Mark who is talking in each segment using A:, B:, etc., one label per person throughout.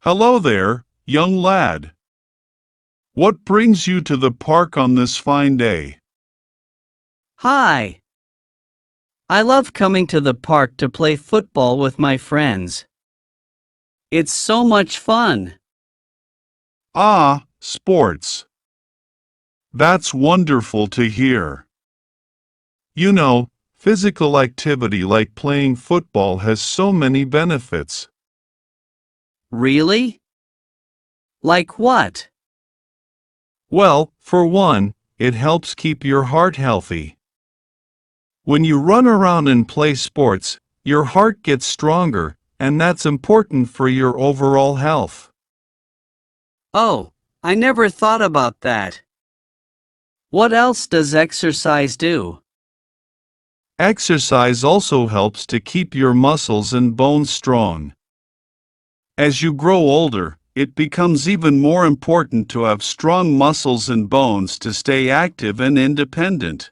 A: Hello there, young lad. What brings you to the park on this fine day?
B: Hi. I love coming to the park to play football with my friends. It's so much fun.
A: Ah, sports. That's wonderful to hear. You know, physical activity like playing football has so many benefits.
B: Really? Like what?
A: Well, for one, it helps keep your heart healthy. When you run around and play sports, your heart gets stronger, and that's important for your overall health.
B: Oh, I never thought about that. What else does exercise do?
A: Exercise also helps to keep your muscles and bones strong. As you grow older, it becomes even more important to have strong muscles and bones to stay active and independent.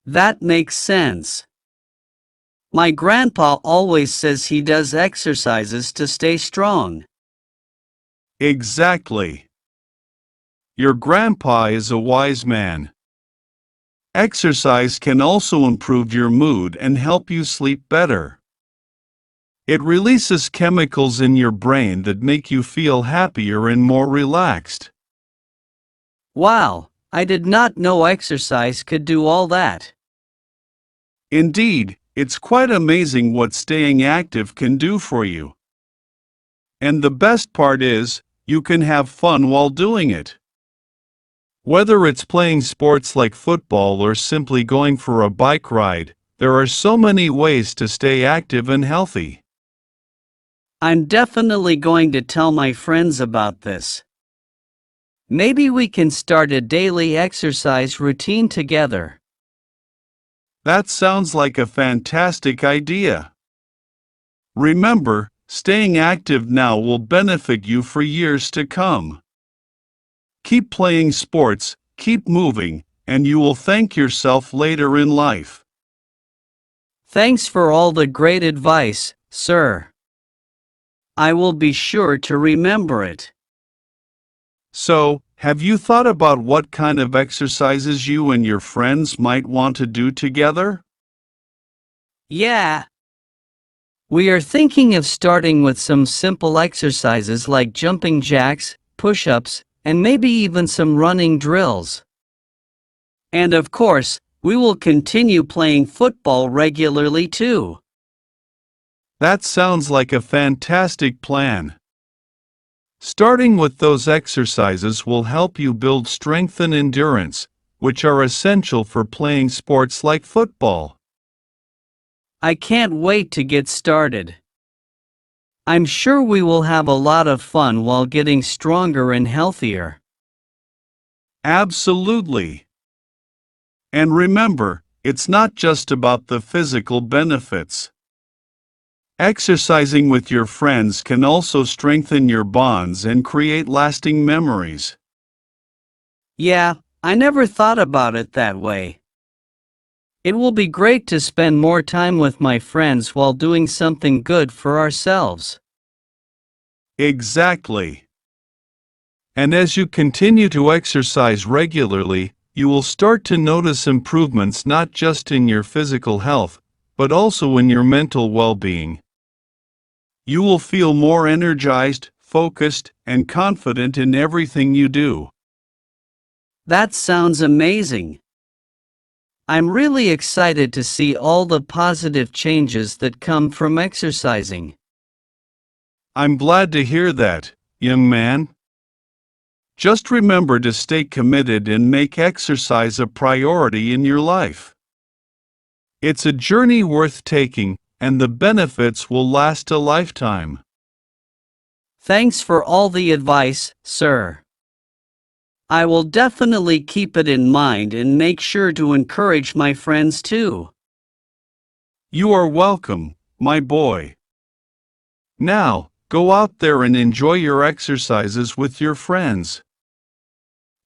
B: That makes sense. My grandpa always says he does exercises to stay strong.
A: Exactly. Your grandpa is a wise man. Exercise can also improve your mood and help you sleep better. It releases chemicals in your brain that make you feel happier and more relaxed.
B: Wow, I did not know exercise could do all that.
A: Indeed, it's quite amazing what staying active can do for you. And the best part is, you can have fun while doing it. Whether it's playing sports like football or simply going for a bike ride, there are so many ways to stay active and healthy.
B: I'm definitely going to tell my friends about this. Maybe we can start a daily exercise routine together.
A: That sounds like a fantastic idea. Remember, staying active now will benefit you for years to come. Keep playing sports, keep moving, and you will thank yourself later in life.
B: Thanks for all the great advice, sir. I will be sure to remember it.
A: So, have you thought about what kind of exercises you and your friends might want to do together?
B: Yeah. We are thinking of starting with some simple exercises like jumping jacks, push-ups, and maybe even some running drills. And of course, we will continue playing football regularly too.
A: That sounds like a fantastic plan. Starting with those exercises will help you build strength and endurance, which are essential for playing sports like football.
B: I can't wait to get started. I'm sure we will have a lot of fun while getting stronger and healthier.
A: Absolutely. And remember, it's not just about the physical benefits. Exercising with your friends can also strengthen your bonds and create lasting memories.
B: Yeah, I never thought about it that way. It will be great to spend more time with my friends while doing something good for ourselves.
A: Exactly. And as you continue to exercise regularly, you will start to notice improvements not just in your physical health, but also in your mental well-being. You will feel more energized, focused, and confident in everything you do.
B: That sounds amazing. I'm really excited to see all the positive changes that come from exercising.
A: I'm glad to hear that, young man. Just remember to stay committed and make exercise a priority in your life. It's a journey worth taking, and the benefits will last a lifetime.
B: Thanks for all the advice, sir. I will definitely keep it in mind and make sure to encourage my friends too.
A: You are welcome, my boy. Now, go out there and enjoy your exercises with your friends.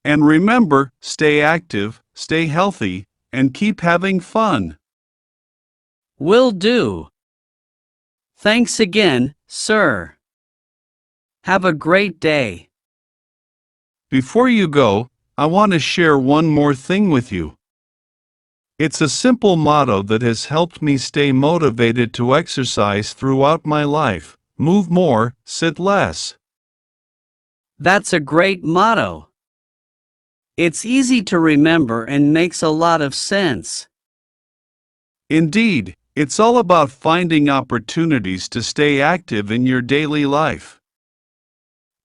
A: And remember, stay active, stay healthy, and keep having fun.
B: Will do. Thanks again, sir. Have a great day.
A: Before you go, I want to share one more thing with you. It's a simple motto that has helped me stay motivated to exercise throughout my life. Move more, sit less.
B: That's a great motto. It's easy to remember and makes a lot of sense.
A: Indeed, it's all about finding opportunities to stay active in your daily life.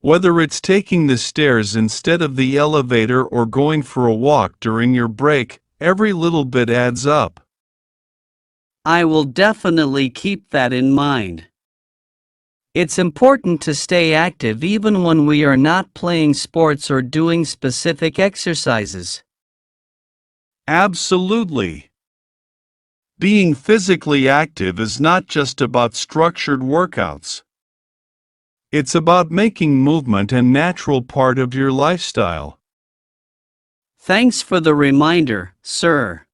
A: Whether it's taking the stairs instead of the elevator or going for a walk during your break, every little bit adds up.
B: I will definitely keep that in mind. It's important to stay active even when we are not playing sports or doing specific exercises.
A: Absolutely. Being physically active is not just about structured workouts. It's about making movement a natural part of your lifestyle.
B: Thanks for the reminder, sir.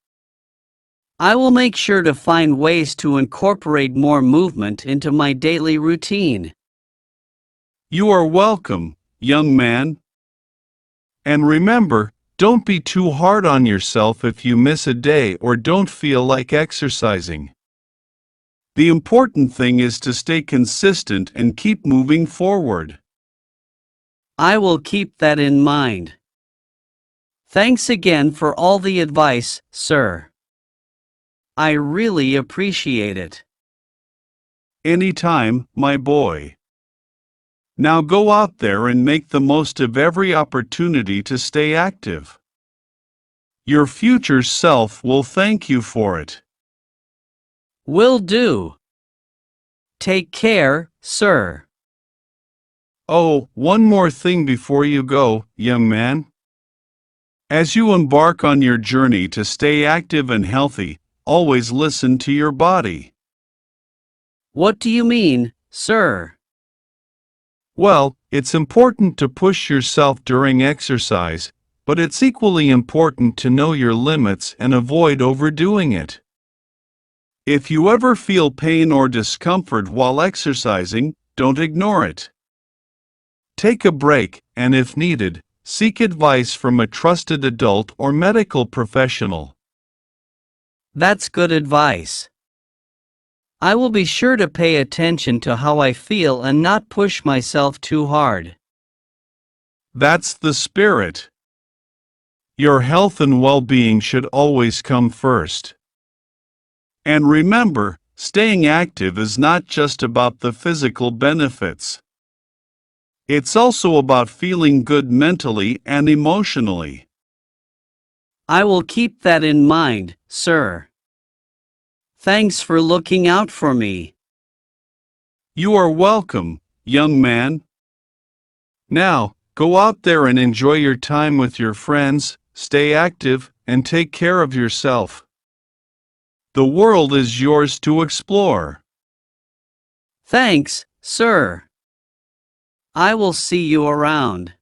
B: I will make sure to find ways to incorporate more movement into my daily routine.
A: You are welcome, young man. And remember, don't be too hard on yourself if you miss a day or don't feel like exercising. The important thing is to stay consistent and keep moving forward.
B: I will keep that in mind. Thanks again for all the advice, sir. I really appreciate it.
A: Anytime, my boy. Now go out there and make the most of every opportunity to stay active. Your future self will thank you for it.
B: Will do. Take care, sir.
A: Oh, one more thing before you go, young man. As you embark on your journey to stay active and healthy, always listen to your body.
B: What do you mean, sir?
A: Well, it's important to push yourself during exercise, but it's equally important to know your limits and avoid overdoing it. If you ever feel pain or discomfort while exercising, don't ignore it. Take a break, and if needed, seek advice from a trusted adult or medical professional.
B: That's good advice. I will be sure to pay attention to how I feel and not push myself too hard.
A: That's the spirit. Your health and well-being should always come first. And remember, staying active is not just about the physical benefits. It's also about feeling good mentally and emotionally.
B: I will keep that in mind, sir. Thanks for looking out for me.
A: You are welcome, young man. Now, go out there and enjoy your time with your friends, stay active, and take care of yourself. The world is yours to explore.
B: Thanks, sir. I will see you around.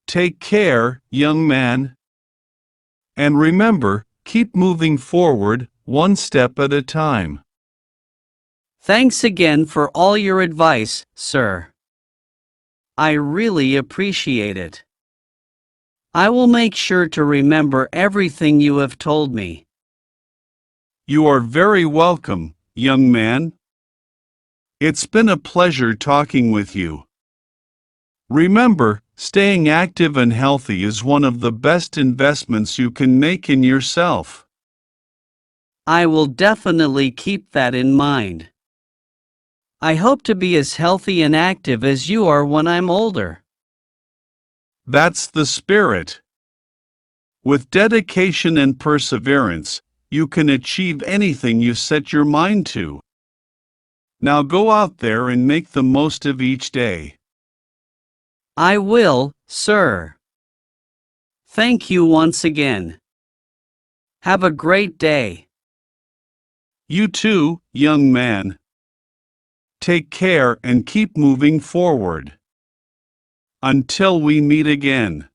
A: Take care, young man. And remember, keep moving forward, one step at a time.
B: Thanks again for all your advice, sir. I really appreciate it. I will make sure to remember everything you have told me.
A: You are very welcome, young man. It's been a pleasure talking with you. Remember, staying active and healthy is one of the best investments you can make in yourself.
B: I will definitely keep that in mind. I hope to be as healthy and active as you are when I'm older.
A: That's the spirit. With dedication and perseverance, you can achieve anything you set your mind to. Now go out there and make the most of each day.
B: I will, sir. Thank you once again. Have a great day.
A: You too, young man. Take care and keep moving forward. Until we meet again.